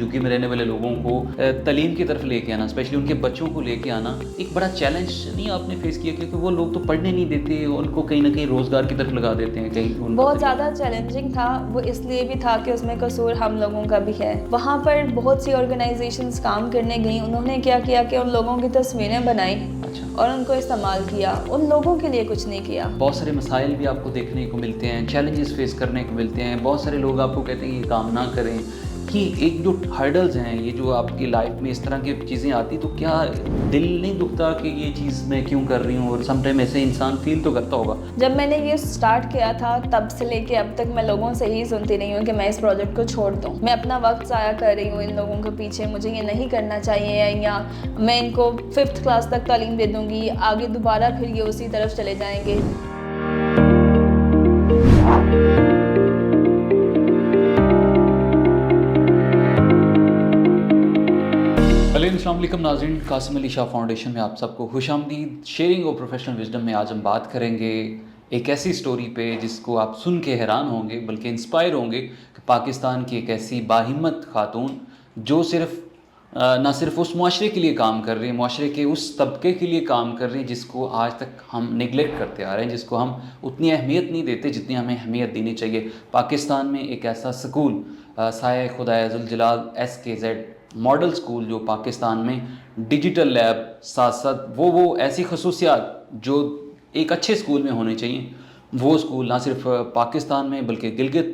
جھگی میں رہنے والے لوگوں کو تعلیم کی طرف لے کے آنا، اسپیشلی ان کے بچوں کو لے کے آنا ایک بڑا چیلنج نہیں آپ نے فیس کیا؟ کیونکہ وہ لوگ تو پڑھنے نہیں دیتے، ان کو کہیں نہ کہیں روزگار کی طرف لگا دیتے ہیں. کہیں بہت زیادہ چیلنجنگ تھا وہ، اس لیے بھی تھا کہ اس میں قصور ہم لوگوں کا بھی ہے. وہاں پر بہت سی آرگنائزیشنز کام کرنے گئیں. انہوں نے کیا کیا کہ ان لوگوں کی تصویریں بنائیں اور ان کو استعمال کیا، ان لوگوں کے لیے کچھ نہیں کیا. بہت سارے مسائل بھی آپ کو دیکھنے کو ملتے ہیں، چیلنجز فیس کرنے کو ملتے ہیں. بہت سارے لوگ آپ کو کہتے ہیں یہ کام نہ کریں. کہ ایک جو ہرڈلز ہیں، یہ جو آپ کی لائف میں اس طرح کی چیزیں آتی تو کیا دل نہیں دکھتا کہ یہ چیز میں کیوں کر رہی ہوں؟ اور سم ٹائم ایسے انسان فیل تو کرتا ہوگا. جب میں نے یہ سٹارٹ کیا تھا تب سے لے کے اب تک میں لوگوں سے ہی سنتی رہی ہوں کہ میں اس پروجیکٹ کو چھوڑ دوں. میں اپنا وقت ضائع کر رہی ہوں ان لوگوں کے پیچھے، مجھے یہ نہیں کرنا چاہیے، یا میں ان کو 5th کلاس تک تعلیم دے دوں گی، آگے دوبارہ پھر یہ اسی طرف چلے جائیں گے. السلام علیکم ناظرین، قاسم علی شاہ فاؤنڈیشن میں آپ سب کو خوش آمدید. شیئرنگ اور پروفیشنل وزڈم میں آج ہم بات کریں گے ایک ایسی سٹوری پہ جس کو آپ سن کے حیران ہوں گے بلکہ انسپائر ہوں گے، کہ پاکستان کی ایک ایسی باہمت خاتون جو نہ صرف اس معاشرے کے لیے کام کر رہی ہے، معاشرے کے اس طبقے کے لیے کام کر رہی ہے جس کو آج تک ہم نگلیکٹ کرتے آ رہے ہیں، جس کو ہم اتنی اہمیت نہیں دیتے جتنی ہمیں اہمیت دینی چاہیے. پاکستان میں ایک ایسا سکول سایہ خدائے ذوالجلال SKZ ماڈل سکول جو پاکستان میں ڈیجیٹل لیب ساتھ ساتھ وہ ایسی خصوصیات جو ایک اچھے سکول میں ہونے چاہیے، وہ سکول نہ صرف پاکستان میں بلکہ گلگت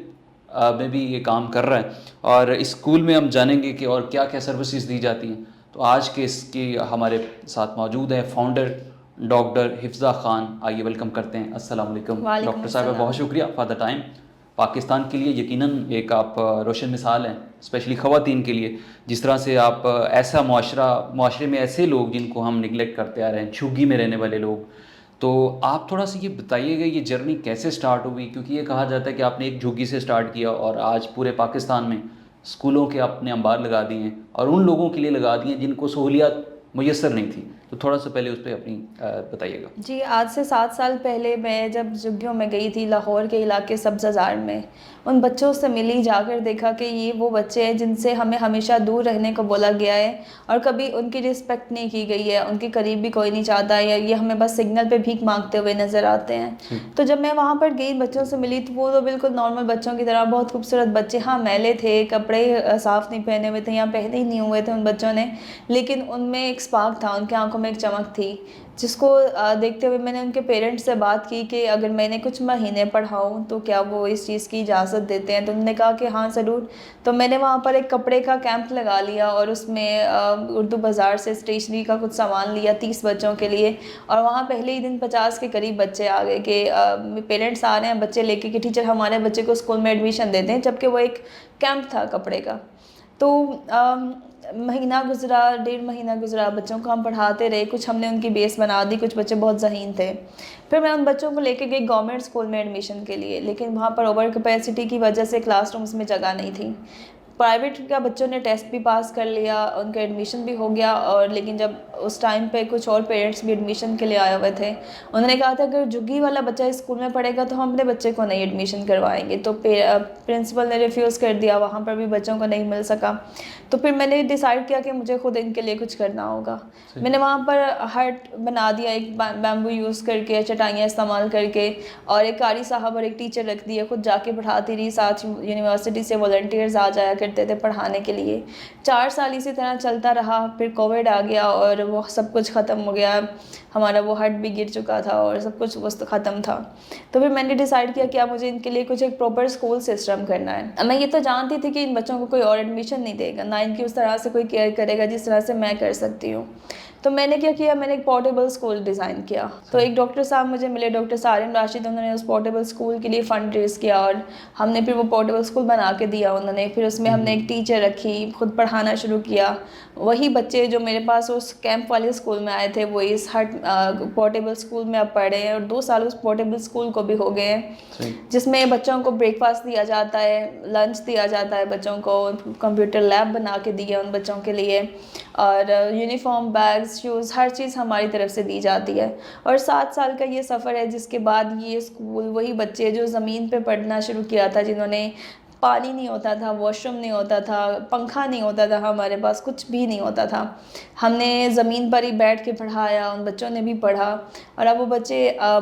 میں بھی یہ کام کر رہا ہے. اور اس سکول میں ہم جانیں گے کہ اور کیا کیا سروسز دی جاتی ہیں. تو آج کے اس کی ہمارے ساتھ موجود ہے فاؤنڈر ڈاکٹر حفظہ خان. آئیے ویلکم کرتے ہیں. السلام علیکم ڈاکٹر صاحبہ، بہت شکریہ فار دا ٹائم. پاکستان کے لیے یقیناً ایک آپ روشن مثال ہیں، اسپیشلی خواتین کے لیے. جس طرح سے آپ ایسا معاشرے میں ایسے لوگ جن کو ہم نگلیکٹ کرتے آ رہے ہیں، جھوگی میں رہنے والے لوگ، تو آپ تھوڑا سا یہ بتائیے گا یہ جرنی کیسے سٹارٹ ہوئی؟ کیونکہ یہ کہا جاتا ہے کہ آپ نے ایک جھوگی سے سٹارٹ کیا اور آج پورے پاکستان میں اسکولوں کے آپ نے انبار لگا دیے ہیں اور ان لوگوں کے لیے لگا دیے ہیں جن کو سہولیات میسر نہیں تھی. تو تھوڑا سا پہلے اس پہ اپنی بتائیے گا. جی، آج سے 7 سال پہلے میں جب جھگیوں میں گئی تھی، لاہور کے علاقے سبز ہزار میں، ان بچوں سے ملی، جا کر دیکھا کہ یہ وہ بچے ہیں جن سے ہمیں ہمیشہ دور رہنے کو بولا گیا ہے اور کبھی ان کی رسپیکٹ نہیں کی گئی ہے، ان کے قریب بھی کوئی نہیں چاہتا ہے، یا یہ ہمیں بس سگنل پہ بھیک مانگتے ہوئے نظر آتے ہیں. تو جب میں وہاں پر گئی، بچوں سے ملی، تو وہ تو بالکل نارمل بچوں کی طرح بہت خوبصورت بچے. ہاں، میلے تھے، کپڑے صاف نہیں پہنے ہوئے تھے یا پہنے ہی نہیں ہوئے تھے ان بچوں نے، لیکن ان میں ایک اسپارک تھا، ان کی آنکھوں میں ایک چمک تھی، جس کو دیکھتے ہوئے میں نے ان کے پیرنٹس سے بات کی کہ اگر میں نے کچھ مہینے پڑھاؤں تو کیا وہ اس چیز کی اجازت دیتے ہیں. تو انہوں نے کہا کہ ہاں ضرور. تو میں نے وہاں پر ایک کپڑے کا کیمپ لگا لیا اور اس میں اردو بازار سے اسٹیشنری کا کچھ سامان لیا 30 بچوں کے لیے. اور وہاں پہلے ہی دن 50 کے قریب بچے آ گئے کہ پیرنٹس آ رہے ہیں بچے لے کے کہ ٹیچر ہمارے بچے کو اسکول میں ایڈمیشن دے دیں، جبکہ وہ ایک کیمپ تھا کپڑے کا. تو مہینہ گزرا، 1.5 مہینہ گزرا، بچوں کو ہم پڑھاتے رہے، کچھ ہم نے ان کی بیس بنا دی، کچھ بچے بہت ذہین تھے. پھر میں ان بچوں کو لے کے گئی گورنمنٹ اسکول میں ایڈمیشن کے لیے، لیکن وہاں پر اوور کیپیسٹی کی وجہ سے کلاس رومز میں جگہ نہیں تھی. پرائیویٹ کا بچوں نے ٹیسٹ بھی پاس کر لیا، ان کا ایڈمیشن بھی ہو گیا، اور لیکن جب اس ٹائم پہ کچھ اور پیرنٹس بھی ایڈمیشن کے لیے آئے ہوئے تھے، انہوں نے کہا تھا کہ جھگی والا بچہ اس اسکول میں پڑھے گا تو ہم اپنے بچے کو نہیں ایڈمیشن کروائیں گے. تو پرنسپل نے ریفیوز کر دیا، وہاں پر بھی بچوں کو نہیں مل سکا. تو پھر میں نے ڈیسائیڈ کیا کہ مجھے خود ان کے لیے کچھ کرنا ہوگا. میں نے وہاں پر ہٹ بنا دیا، ایک بیمبو یوز کر کے، چٹائیاں استعمال کر کے، اور ایک قاری صاحب اور ایک ٹیچر رکھ دیے، خود جا کے پڑھاتی رہی. ساتھ یونیورسٹی سے والنٹیئرز آ جایا کرتے تھے پڑھانے کے لیے. 4 سال اسی طرح چلتا رہا. پھر کووڈ آ گیا اور وہ سب کچھ ختم ہو گیا، ہمارا وہ ہٹ بھی گر چکا تھا اور سب کچھ ختم تھا. تو پھر میں نے ڈیسائیڈ کیا کہ اب مجھے ان کے لیے کچھ ایک پراپر اسکول سسٹم کرنا ہے. میں یہ تو جانتی تھی کہ ان بچوں کو کوئی اور ایڈمیشن نہیں دے گا، نہ ان کی اس طرح سے کوئی کیئر کرے گا جس طرح سے میں کر سکتی ہوں. تو میں نے کیا کیا، میں نے ایک پورٹیبل اسکول ڈیزائن کیا. تو ایک ڈاکٹر صاحب مجھے ملے، ڈاکٹر سارن راشد، انہوں نے اس پورٹیبل اسکول کے لیے فنڈ ریز کیا اور ہم نے پھر وہ پورٹیبل اسکول بنا کے دیا انہوں نے. پھر اس میں ہم نے ایک ٹیچر رکھی، خود پڑھانا شروع کیا. وہی بچے جو میرے پاس اس کیمپ والے اسکول میں آئے تھے وہ اس ہٹ پورٹیبل اسکول میں اب پڑھے ہیں، اور 2 سال اس پورٹیبل اسکول کو بھی ہو گئے ہیں، جس میں بچوں کو بریک فاسٹ دیا جاتا ہے، لنچ دیا جاتا ہے بچوں کو، کمپیوٹر لیب بنا کے دی ہے ان بچوں کے لیے، اور یونیفارم، بیگز، شوز، ہر چیز ہماری طرف سے دی جاتی ہے. اور 7 سال کا یہ سفر ہے جس کے بعد یہ اسکول وہی بچے جو زمین پہ پڑھنا شروع کیا تھا، جنہوں نے پانی نہیں ہوتا تھا، واش روم نہیں ہوتا تھا، پنکھا نہیں ہوتا تھا، ہمارے پاس کچھ بھی نہیں ہوتا تھا. ہم نے زمین پر ہی بیٹھ کے پڑھایا، ان بچوں نے بھی پڑھا، اور اب وہ بچے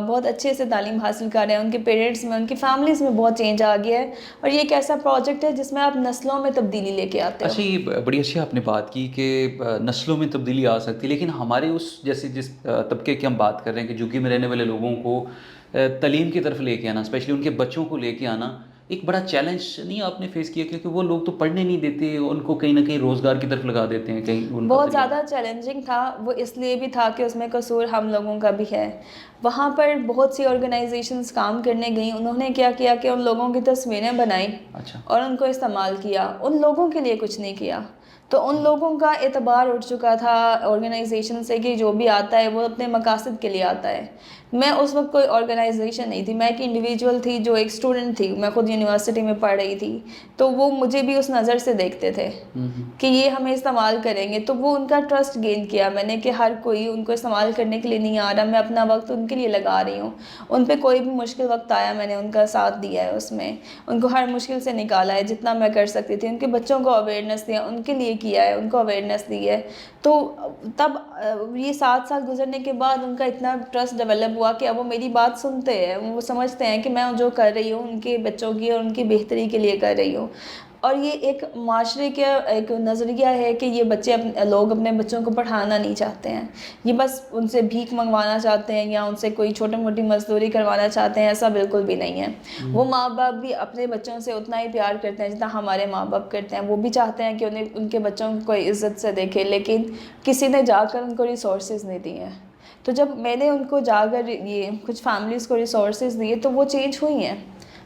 بہت اچھے سے تعلیم حاصل کر رہے ہیں. ان کے پیرنٹس میں، ان کی فیملیز میں بہت چینج آ گیا ہے. اور یہ ایک ایسا پروجیکٹ ہے جس میں آپ نسلوں میں تبدیلی لے کے آتے ہو. اچھا، یہ بڑی اچھی آپ نے بات کی کہ نسلوں میں تبدیلی آ سکتی ہے، لیکن ہمارے اس جیسے جس طبقے کی ہم بات کر رہے ہیں کہ جھگی میں رہنے والے لوگوں کو تعلیم کی طرف لے کے آنا، اسپیشلی ان کے بچوں کو لے کے آنا، ایک بڑا چیلنج نہیں آپ نے فیس کیا؟ کیونکہ وہ لوگ تو پڑھنے نہیں دیتے، ان کو کہیں نہ کہیں روزگار کی طرف لگا دیتے ہیں، کہیں ان کا بہت ذریعہ. زیادہ چیلنجنگ تھا وہ، اس لیے بھی تھا کہ اس میں قصور ہم لوگوں کا بھی ہے. وہاں پر بہت سی آرگنائزیشنز کام کرنے گئیں. انہوں نے کیا کیا کہ ان لوگوں کی تصویریں بنائیں اچھا. اور ان کو استعمال کیا. ان لوگوں کے لیے کچھ نہیں کیا. تو ان لوگوں کا اعتبار اٹھ چکا تھا آرگنائزیشن سے کہ جو بھی آتا ہے وہ اپنے مقاصد کے لیے آتا ہے. میں اس وقت کوئی آرگنائزیشن نہیں تھی، میں ایک انڈیویجول تھی جو ایک اسٹوڈنٹ تھی. میں خود یونیورسٹی میں پڑھ رہی تھی، تو وہ مجھے بھی اس نظر سے دیکھتے تھے کہ یہ ہمیں استعمال کریں گے. تو وہ ان کا ٹرسٹ گین کیا میں نے کہ ہر کوئی ان کو استعمال کرنے کے لیے نہیں آ رہا، میں اپنا وقت ان کے لیے لگا رہی ہوں. ان پہ کوئی بھی مشکل وقت آیا میں نے ان کا ساتھ دیا ہے، اس میں ان کو ہر مشکل سے نکالا ہے جتنا میں کر سکتی تھی. ان کے بچوں کو اویئرنیس دیا، ان کے لیے کیا ہے، ان کو اویئرنیس دی ہے. تو تب یہ 7 سال گزرنے کے بعد ان کا اتنا ٹرسٹ ڈیولپ ہوا کہ اب وہ میری بات سنتے ہیں. وہ سمجھتے ہیں کہ میں جو کر رہی ہوں ان کے بچوں کی اور ان کی بہتری کے لیے کر رہی ہوں. اور یہ ایک معاشرے کا ایک نظریہ ہے کہ یہ بچے لوگ اپنے بچوں کو پڑھانا نہیں چاہتے ہیں، یہ بس ان سے بھیک منگوانا چاہتے ہیں یا ان سے کوئی چھوٹی موٹی مزدوری کروانا چاہتے ہیں. ایسا بالکل بھی نہیں ہے. وہ ماں باپ بھی اپنے بچوں سے اتنا ہی پیار کرتے ہیں جتنا ہمارے ماں باپ کرتے ہیں. وہ بھی چاہتے ہیں کہ انہیں ان کے بچوں کو کوئی عزت سے دیکھے، لیکن کسی نے جا کر ان کو ریسورسز نہیں دیے ہیں. تو جب میں نے ان کو جا کر یہ کچھ فیملیز کو ریسورسز دیے تو وہ چینج ہوئی ہیں.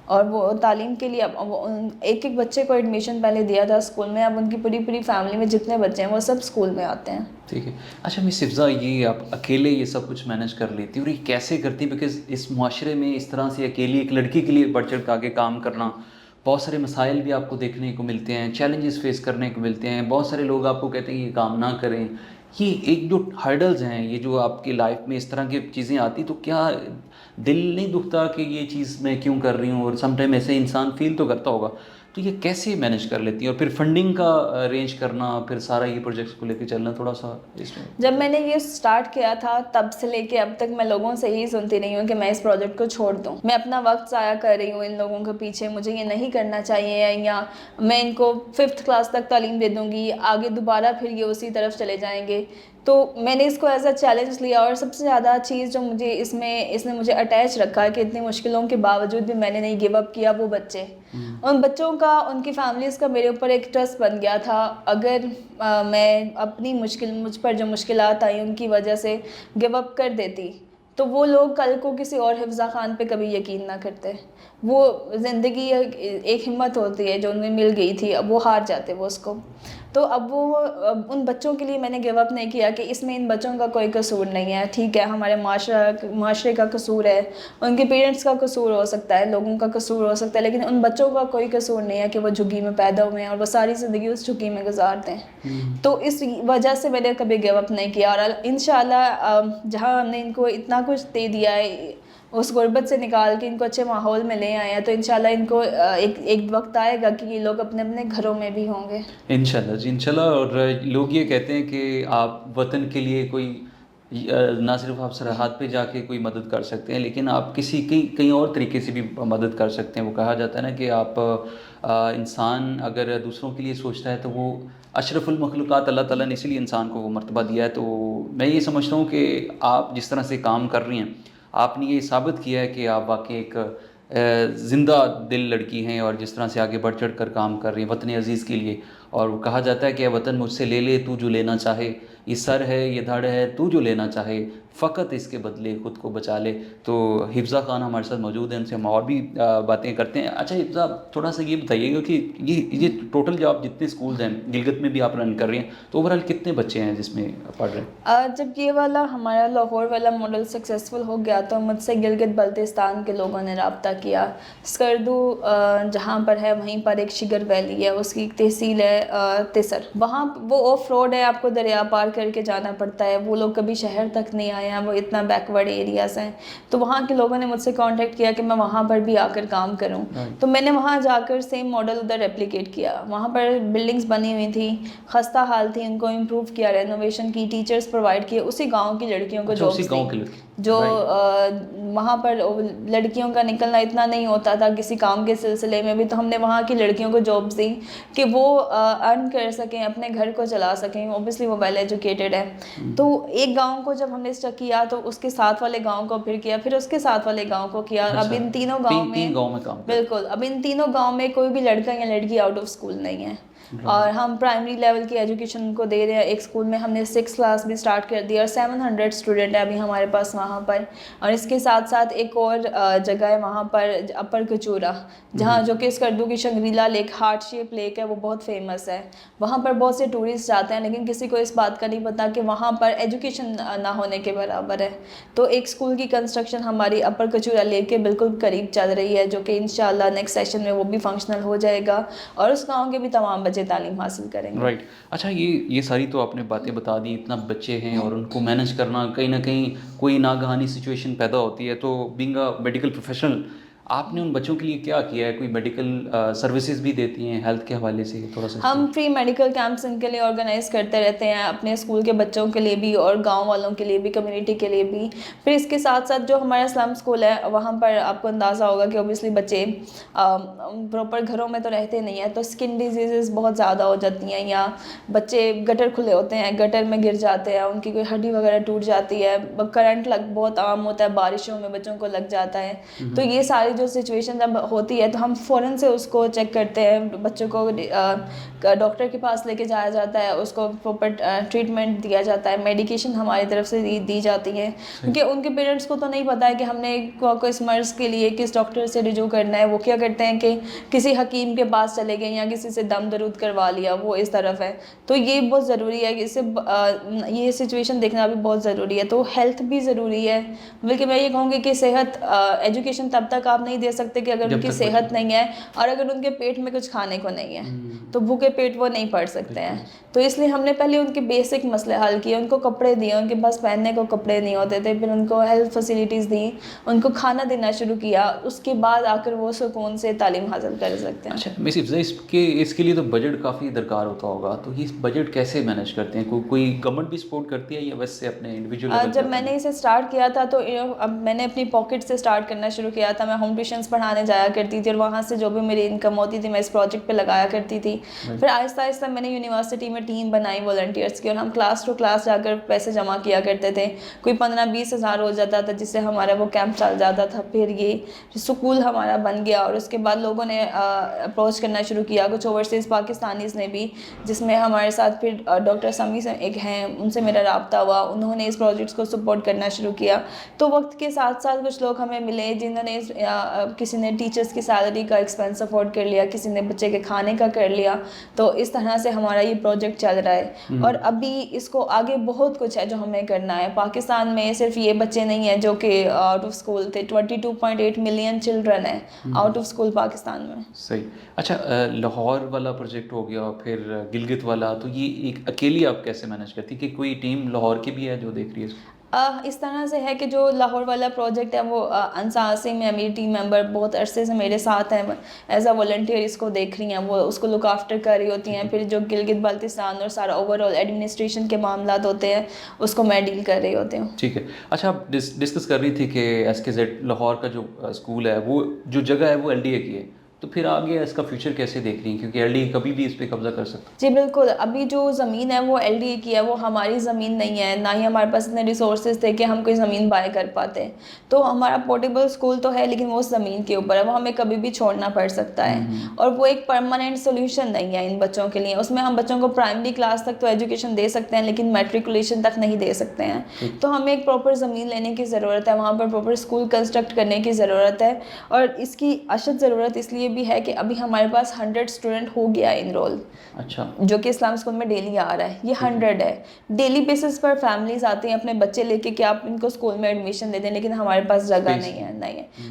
اور وہ تعلیم کے لیے اب ایک ایک بچے کو ایڈمیشن پہلے دیا تھا اسکول میں، اب ان کی پوری پوری فیملی میں جتنے بچے ہیں وہ سب اسکول میں آتے ہیں. ٹھیک ہے. اچھا مس حفظہ، یہ آپ اکیلے یہ سب کچھ مینیج کر لیتی اور یہ کیسے کرتی؟ بیکاز اس معاشرے میں اس طرح سے اکیلی ایک لڑکی کے لیے بڑھ چڑھ کے آگے کام کرنا، بہت سارے مسائل بھی آپ کو دیکھنے کو ملتے ہیں، چیلنجز فیس کرنے کو ملتے ہیں. بہت سارے لوگ آپ کو کہتے ہیں کہ یہ کام نہ کریں. یہ ایک جو ہرڈلز ہیں، یہ جو آپ کی لائف میں اس طرح کی چیزیں آتی، تو کیا دل نہیں دکھتا کہ یہ چیز میں کیوں کر رہی ہوں؟ اور سم ٹائم ایسے انسان فیل تو کرتا ہوگا. تو یہ کیسے مینیج کر لیتی ہیں؟ اور پھر فنڈنگ کا ارینج کرنا، پھر سارا یہ پروجیکٹس کو لے کے چلنا، تھوڑا سا اس میں. جب میں نے یہ سٹارٹ کیا تھا تب سے لے کے اب تک میں لوگوں سے ہی سنتی رہی ہوں کہ میں اس پروجیکٹ کو چھوڑ دوں. میں اپنا وقت ضائع کر رہی ہوں ان لوگوں کے پیچھے، مجھے یہ نہیں کرنا چاہیے، یا میں ان کو 5th کلاس تک تعلیم دے دوں گی، آگے دوبارہ پھر یہ اسی طرف چلے جائیں گے. تو میں نے اس کو ایز اے چیلنج لیا. اور سب سے زیادہ چیز جو مجھے اس نے مجھے اٹیچ رکھا ہے کہ اتنی مشکلوں کے باوجود بھی میں نے نہیں گیو اپ کیا، وہ بچے. ان بچوں کا، ان کی فیملیز کا میرے اوپر ایک ٹرسٹ بن گیا تھا. اگر میں اپنی مجھ پر جو مشکلات آئی ان کی وجہ سے گیو اپ کر دیتی تو وہ لوگ کل کو کسی اور حفظہ خان پہ کبھی یقین نہ کرتے. وہ زندگی ایک ہمت ہوتی ہے جو انہیں مل گئی تھی، اب وہ ہار جاتے وہ اس کو. تو اب ان بچوں کے لیے میں نے گیو اپ نہیں کیا کہ اس میں ان بچوں کا کوئی قصور نہیں ہے. ٹھیک ہے، ہمارے معاشرے کا قصور ہے، ان کے پیرنٹس کا قصور ہو سکتا ہے، لوگوں کا قصور ہو سکتا ہے، لیکن ان بچوں کا کوئی قصور نہیں ہے کہ وہ جھگی میں پیدا ہوئے ہیں اور وہ ساری زندگی اس جھگی میں گزارتے ہیں. تو اس وجہ سے میں نے کبھی گیو اپ نہیں کیا. اور انشاءاللہ جہاں ہم نے ان کو اتنا کچھ دے دیا ہے، اس غربت سے نکال کے ان کو اچھے ماحول میں لے آئے ہیں، تو انشاءاللہ ان کو ایک وقت آئے گا کہ یہ لوگ اپنے اپنے گھروں میں بھی ہوں گے انشاءاللہ جی، انشاءاللہ. اور لوگ یہ کہتے ہیں کہ آپ وطن کے لیے کوئی نہ صرف آپ سرحد پہ جا کے کوئی مدد کر سکتے ہیں، لیکن آپ کئی اور طریقے سے بھی مدد کر سکتے ہیں. وہ کہا جاتا ہے نا کہ آپ انسان اگر دوسروں کے لیے سوچتا ہے تو وہ اشرف المخلوقات، اللہ تعالیٰ نے اسی لیے انسان کو وہ مرتبہ دیا ہے. تو میں یہ سمجھتا ہوں کہ آپ جس طرح سے کام کر رہی ہیں، آپ نے یہ ثابت کیا ہے کہ آپ واقعی ایک زندہ دل لڑکی ہیں، اور جس طرح سے آگے بڑھ چڑھ کر کام کر رہی ہیں وطن عزیز کے لیے. اور وہ کہا جاتا ہے کہ اے وطن مجھ سے لے لے تو جو لینا چاہے، یہ سر ہے یہ دھڑ ہے تو جو لینا چاہے، فقط اس کے بدلے خود کو بچا لے. تو حفظہ خان ہمارے ساتھ موجود ہیں، ان سے ہم اور بھی باتیں کرتے ہیں. اچھا حفظہ، تھوڑا سا یہ بتائیے گا کہ یہ ٹوٹل جو آپ جتنے اسکولز ہیں گلگت میں بھی آپ رن کر رہی ہیں، تو اوورآل کتنے بچے ہیں جس میں پڑھ رہے ہیں؟ جب یہ والا ہمارا لاہور والا ماڈل سکسیزفل ہو گیا تو مجھ سے گلگت بلتستان کے لوگوں نے رابطہ کیا. اسکردو جہاں پر ہے وہیں پر ایک شگر ویلی ہے، اس کی ایک تحصیل ہے تیسر. وہاں وہ آف روڈ ہے, آپ کو دریا پار کر کے جانا پڑتا ہے. وہ لوگ کبھی شہر تک نہیں آئے ہیں, وہ اتنا بیکورڈ ایریاز ہیں. تو وہاں کے لوگوں نے مجھ سے کانٹیکٹ کیا کہ میں وہاں پر بھی آ کر کام کروں. تو میں نے وہاں جا کر سیم ماڈل ادھر ریپلیکیٹ کیا. وہاں پر بلڈنگس بنی ہوئی تھیں, خستہ حال تھی, ان کو امپروو کیا, رینوویشن کی, ٹیچرس پرووائڈ کیے. اسی گاؤں کی لڑکیوں کو جابس دی, جو وہاں پر لڑکیوں کا نکلنا اتنا نہیں ہوتا تھا کسی کام کے سلسلے میں بھی. تو ہم نے وہاں کی لڑکیوں کو جابس دی کہ وہ ارن کر سکیں, اپنے گھر کو چلا سکیں. اوبیسلی وہ ویل ایجوکیٹڈ ہے. تو ایک گاؤں کو جب ہم نے اسٹک کیا تو اس کے ساتھ والے گاؤں کو پھر کیا, پھر اس کے ساتھ والے گاؤں کو کیا. اب ان تینوں گاؤں میں بالکل, اب ان تینوں گاؤں میں کوئی بھی لڑکا یا لڑکی آؤٹ آف اسکول نہیں ہے. اور ہم پرائمری لیول کی ایجوکیشن کو دے رہے ہیں. ایک اسکول میں ہم نے 6 کلاس بھی اسٹارٹ کر دیا, اور 700 اسٹوڈنٹ ہے ابھی ہمارے پاس وہاں پر. اور اس کے ساتھ ساتھ ایک اور جگہ ہے وہاں پر اپر کچورا, جہاں جو کہ اسکردو کی شنگریلا لیک, ہارٹ شیپ لیک ہے, وہ بہت فیمس ہے. وہاں پر بہت سے ٹورسٹ جاتے ہیں, لیکن کسی کو اس بات کا نہیں پتا کہ وہاں پر ایجوکیشن نہ ہونے کے برابر ہے. تو ایک اسکول کی کنسٹرکشن ہماری اپر کچورا لیک کے بالکل قریب چل رہی ہے, جو کہ انشاءاللہ نیکسٹ سیشن میں وہ بھی فنکشنل ہو جائے گا, اور اس گاؤں کے بھی تمام بچے تعلیم حاصل کریں گے. رائٹ. اچھا, یہ ساری تو آپ نے باتیں بتا دی. اتنا بچے ہیں اور ان کو مینیج کرنا, کہیں نہ کہیں کوئی ناگہانی سچویشن پیدا ہوتی ہے. تو بینگ اے میڈیکل پروفیشنل, آپ نے ان بچوں کے لیے کیا کیا ہے؟ کوئی میڈیکل سروسز بھی دیتی ہیں ہیلتھ کے حوالے سے تھوڑا سا؟ ہم فری میڈیکل کیمپس ان کے لیے آرگنائز کرتے رہتے ہیں, اپنے اسکول کے بچوں کے لیے بھی اور گاؤں والوں کے لیے بھی, کمیونٹی کے لیے بھی. پھر اس کے ساتھ ساتھ جو ہمارا سلم اسکول ہے, وہاں پر آپ کو اندازہ ہوگا کہ اوبیسلی بچے پراپر گھروں میں تو رہتے نہیں ہیں, تو اسکن ڈیزیزز بہت زیادہ ہو جاتی ہیں, یا بچے گٹر کھلے ہوتے ہیں, گٹر میں گر جاتے ہیں, ان کی کوئی ہڈی وغیرہ ٹوٹ جاتی ہے, کرنٹ بہت عام ہوتا ہے, بارشوں میں بچوں کو لگ جاتا ہے. تو یہ ساری جو سچویشن جب ہوتی ہے تو ہم فوراً سے اس کو چیک کرتے ہیں. بچوں کو ڈاکٹر کے پاس لے کے جایا جاتا ہے, اس کو پراپر ٹریٹمنٹ دیا جاتا ہے, میڈیکیشن ہماری طرف سے دی جاتی ہیں, کیونکہ ان کے پیرنٹس کو تو نہیں پتا ہے کہ ہم نے اس مرض کے لیے کس ڈاکٹر سے رجوع کرنا ہے. وہ کیا کرتے ہیں کہ کسی حکیم کے پاس چلے گئے یا کسی سے دم درود کروا لیا, وہ اس طرف ہے. تو یہ بہت ضروری ہے کہ اسے یہ سچویشن دیکھنا بھی بہت ضروری ہے. تو ہیلتھ بھی ضروری ہے, بلکہ میں یہ کہوں گی کہ صحت, ایجوکیشن تب تک آپ نہیں دے سکتے کہ اگر ان کی صحت نہیں ہے, اور اگر ان کے پیٹ میں کچھ کھانے کو نہیں ہے تو بھوکے پیٹ وہ نہیں پڑھ سکتے ہیں. تو اس لیے ہم نے پہلے ان کے بیسک مسئلے حل کیے, ان کو کپڑے دیے, ان کے پاس پہننے کو کپڑے نہیں ہوتے تھے, پھر ان کو ہیلتھ فیسلٹیز دیں, ان کو کھانا دینا شروع کیا. اس کے بعد آ کر وہ سکون سے تعلیم حاصل کر سکتے ہیں. اچھا مس افضا, اس کے لیے تو بجٹ کافی درکار ہوتا ہوگا, تو یہ بجٹ کیسے مینیج کرتے ہیں؟ کوئی گورنمنٹ بھی سپورٹ کرتی ہے یا ویسے اپنے انڈیویجول؟ جب میں نے اسے اسٹارٹ کیا تھا تو اب میں نے اپنی پاکٹ سے اسٹارٹ کرنا شروع کیا تھا. میں ہوم ٹیوشنس پڑھانے جایا کرتی تھی, اور وہاں سے جو بھی میری انکم ہوتی تھی میں اس پروجیکٹ پہ لگایا کرتی تھی. پھر آہستہ آہستہ میں نے یونیورسٹی میں ٹیم بنائی والنٹیئرس کی, اور ہم کلاس ٹو کلاس جا کر پیسے جمع کیا کرتے تھے. کوئی 15-20 ہزار ہو جاتا تھا, جس سے ہمارا وہ کیمپ چل جاتا تھا. پھر یہ اسکول ہمارا بن گیا, اور اس کے بعد لوگوں نے اپروچ کرنا شروع کیا, کچھ اوورسیز پاکستانیز نے بھی, جس میں ہمارے ساتھ پھر ڈاکٹر سمی سے ایک ہیں, ان سے میرا رابطہ ہوا, انہوں نے اس پروجیکٹس کو سپورٹ کرنا شروع کیا. تو وقت کے ساتھ ساتھ کچھ لوگ ہمیں ملے جنہوں نے کسی نے ٹیچرس کی سیلری کا ایکسپینس افورڈ کر لیا, کسی نے بچے کے کھانے کا کر لیا. تو اس طرح سے ہمارا یہ پروجیکٹ چل رہا ہے. اور ابھی اس کو آگے بہت کچھ ہے جو ہمیں کرنا ہے. پاکستان میں صرف یہ بچے نہیں ہیں جو کہ آؤٹ آف اسکول تھے, 22.8 ملین چلڈرن ہیں آؤٹ آف اسکول پاکستان میں. صحیح. اچھا, لاہور والا پروجیکٹ ہو گیا, پھر گلگت والا, تو یہ ایک اکیلی آپ کیسے مینیج کرتی کہ کوئی ٹیم لاہور کی بھی ہے جو دیکھ رہی ہے اس کو؟ اس طرح سے ہے کہ جو لاہور والا پروجیکٹ ہے وہ انصار عاصم ہے, میری ٹیم ممبر, بہت عرصے سے میرے ساتھ ہیں, ایز اے والنٹیئر اس کو دیکھ رہی ہیں, وہ اس کو لک آفٹر کر رہی ہوتی ہیں. پھر جو گلگت بلتستان اور سارا اوور آل ایڈمنسٹریشن کے معاملات ہوتے ہیں اس کو میں ڈیل کر رہی ہوتی ہوں. ٹھیک ہے. اچھا, آپ ڈسکس کر رہی تھی کہ SKZ لاہور کا جو اسکول ہے, وہ جو جگہ ہے وہ LDA کی ہے, تو پھر آگے اس کا فیوچر کیسے دیکھ رہی ہیں؟ کیونکہ LDA کبھی بھی اس پہ قبضہ کر سکتا ہے. جی بالکل, ابھی جو زمین ہے وہ LDA کی ہے, وہ ہماری زمین نہیں ہے, نہ ہی ہمارے پاس اتنے ریسورسز تھے کہ ہم کوئی زمین بائی کر پاتے. تو ہمارا پورٹیبل اسکول تو ہے, لیکن وہ زمین کے اوپر ہے, وہ ہمیں کبھی بھی چھوڑنا پڑ سکتا ہے, اور وہ ایک پرماننٹ سولوشن نہیں ہے ان بچوں کے لیے. اس میں ہم بچوں کو پرائمری کلاس تک تو ایجوکیشن دے سکتے ہیں, لیکن میٹریکولیشن تک نہیں دے سکتے ہیں. تو ہمیں ایک پراپر زمین لینے کی ضرورت ہے, وہاں پر پراپر اسکول کنسٹرکٹ کرنے کی ضرورت ہے. اور اس کی اشد ضرورت اس لیے بھی ہے کہ ابھی ہمارے پاس 100 اسٹوڈنٹ ہو گیا ہے انرول، اچھا جو کہ اسلام اسکول میں ڈیلی آ رہا ہے. یہ 100 ہے. ڈیلی بیسس پر فیملیز آتی ہیں اپنے بچے لے کے کہ آپ ان کو اسکول میں ایڈمیشن دے دیں، لیکن ہمارے پاس جگہ نہیں ہے.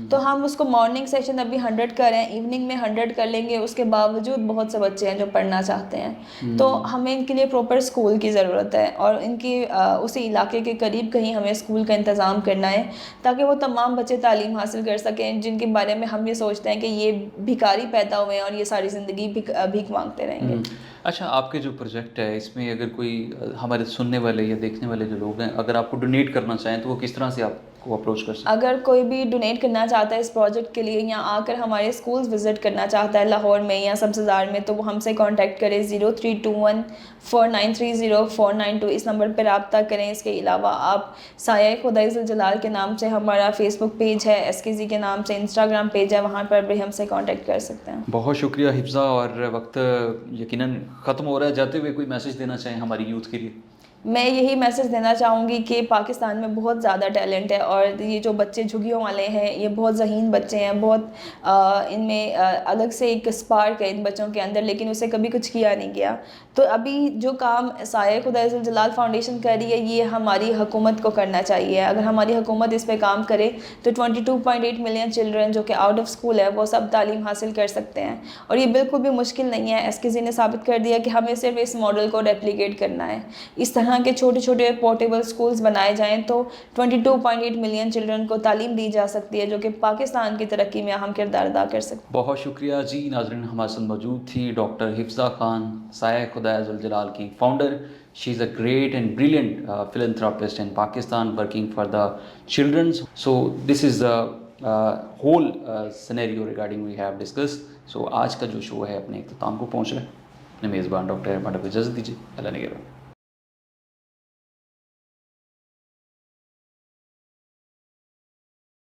تو ہم اس کو مارننگ سیشن ابھی 100 کر رہے ہیں، ایوننگ میں 100 کر لیں گے. اس کے باوجود بہت سے بچے ہیں جو پڑھنا چاہتے ہیں، تو ہمیں ان کے لیے پراپر اسکول کی ضرورت ہے، اور ان کی اسی علاقے کے قریب کہیں ہمیں اسکول کا انتظام کرنا ہے تاکہ وہ تمام بچے تعلیم حاصل کر سکیں جن کے بارے میں ہم یہ سوچتے ہیں کہ یہ بھکاری پیدا ہوئے ہیں اور یہ ساری زندگی بھیک مانگتے رہیں گے. اچھا، آپ کے جو پروجیکٹ ہے اس میں اگر کوئی ہمارے سننے والے یا دیکھنے والے جو لوگ ہیں اگر آپ کو ڈونیٹ کرنا چاہیں تو وہ کس طرح سے آپ کو اپروچ کر سکتے ہیں؟ اگر کوئی بھی ڈونیٹ کرنا چاہتا ہے اس پروجیکٹ کے لیے یا آ کر ہمارے اسکولز وزٹ کرنا چاہتا ہے لاہور میں یا سبززار میں، تو وہ ہم سے کانٹیکٹ کرے 03214930 اس نمبر پہ رابطہ کریں. اس کے علاوہ آپ سایہ خدائے ذوالجلال کے نام سے ہمارا فیس بک پیج ہے، SKZ کے نام سے انسٹاگرام پیج ہے، وہاں پر بھی ہم سے کانٹیکٹ کر سکتے ہیں. بہت شکریہ حفظہ، اور وقت یقیناً ختم ہو رہا ہے، جاتے ہوئے کوئی میسیج دینا چاہیں ہماری یوتھ کے لیے؟ میں یہی میسج دینا چاہوں گی کہ پاکستان میں بہت زیادہ ٹیلنٹ ہے، اور یہ جو بچے جھگیوں والے ہیں یہ بہت ذہین بچے ہیں، بہت ان میں الگ سے ایک اسپارک ہے ان بچوں کے اندر، لیکن اسے کبھی کچھ کیا نہیں گیا. تو ابھی جو کام سایہ خدائے ذوالجلال فاؤنڈیشن کر رہی ہے یہ ہماری حکومت کو کرنا چاہیے. اگر ہماری حکومت اس پہ کام کرے تو 22.8 ملین چلڈرن جو کہ آؤٹ آف اسکول ہے وہ سب تعلیم حاصل کر سکتے ہیں، اور یہ بالکل بھی مشکل نہیں ہے. SKZ نے ثابت کر دیا کہ ہمیں صرف اس ماڈل کو ریپلیکیٹ کرنا ہے. اس طرح کے چھوٹے چھوٹے پورٹیبل اسکولز بنائے جائیں تو 22.8 ملین چلڈرن کو تعلیم دی جا سکتی ہے، جو کہ پاکستان کی ترقی میں اہم کردار ادا کر سکتی ہے. بہت شکریہ جی. ناظرین، ہمارے ساتھ موجود تھی ڈاکٹر حفظہ خان، سایہ خدائے ذوالجلال کی founder. She is a great and brilliant philanthropist in Pakistan working for the children. So this is the whole scenario regarding we have discussed. So آج کا جو شو ہے اپنے اختتام کو پہنچ رہا ہے. اپنے میزبان ڈاکٹر احمد کو اجازت دیجیے. اللہ نگہبان.